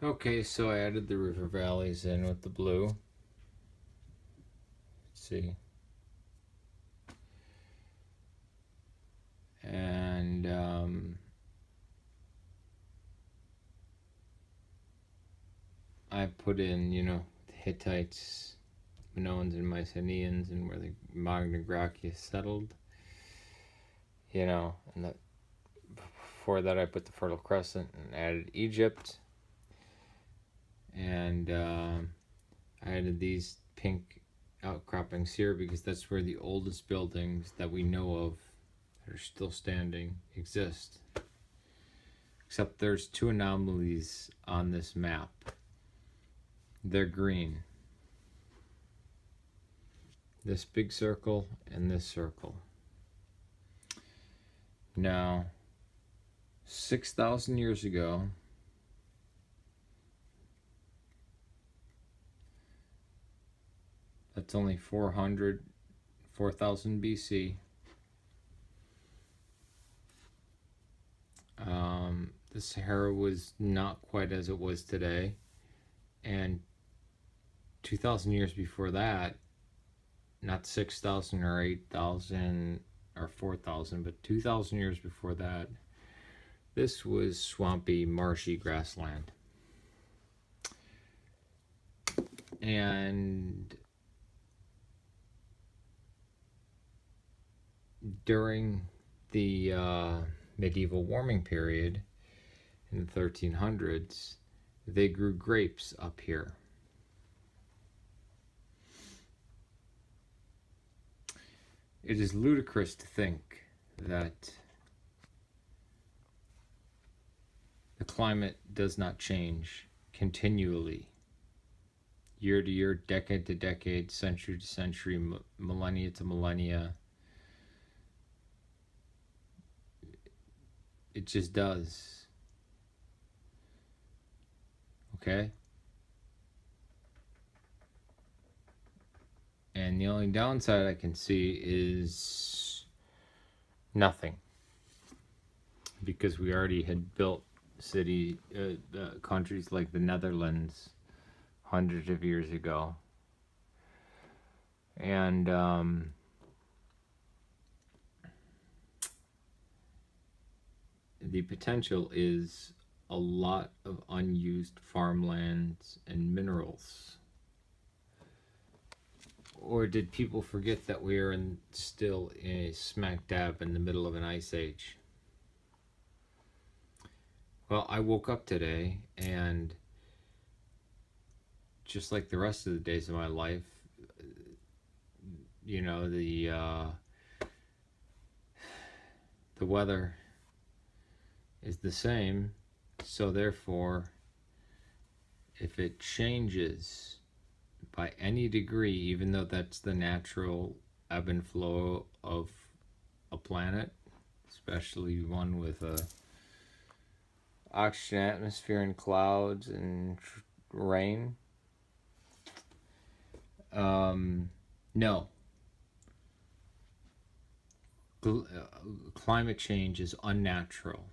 Okay, so I added the river valleys in with the blue. Let's see. And I put in, the Hittites, Minoans, and Mycenaeans, and where the Magna Graecia settled. And before that I put the Fertile Crescent and added Egypt. And I added these pink outcroppings here because that's where the oldest buildings that we know of that are still standing exist. Except there's two anomalies on this map. They're green. This big circle and this circle. Now, 6,000 years ago, that's only 4,000 BC. The Sahara was not quite as it was today, and 2,000 years before that, not 6,000 or 8,000 or 4,000, but 2,000 years before that, this was swampy, marshy grassland. And during the medieval warming period in the 1300s, they grew grapes up here. It is ludicrous to think that the climate does not change continually, year to year, decade to decade, century to century, millennia to millennia. It just does. Okay? And the only downside I can see is nothing. Because we already had built countries like the Netherlands hundreds of years ago. And the potential is a lot of unused farmlands and minerals. Or did people forget that we are still smack dab in the middle of an ice age? Well, I woke up today, and just like the rest of the days of my life, the weather is the same, so therefore, if it changes by any degree, even though that's the natural ebb and flow of a planet, especially one with a oxygen atmosphere and clouds and rain, no. Climate change is unnatural.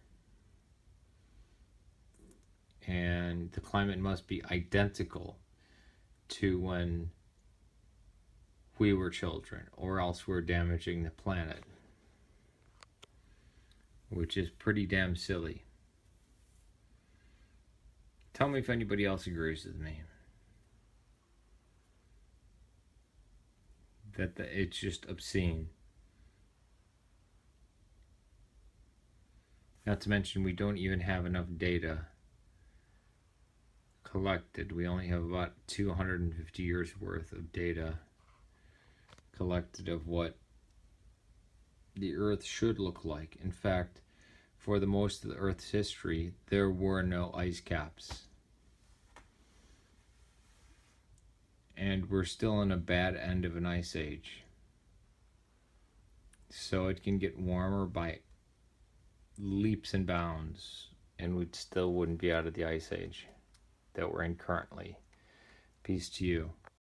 And the climate must be identical to when we were children, or else we're damaging the planet, which is pretty damn silly. Tell me if anybody else agrees with me. That it's just obscene. Not to mention, we don't even have enough data collected. We only have about 250 years worth of data collected of what the Earth should look like. In fact, for the most of the Earth's history, there were no ice caps. And we're still in a bad end of an ice age. So it can get warmer by leaps and bounds, and we still wouldn't be out of the ice age that we're in currently. Peace to you.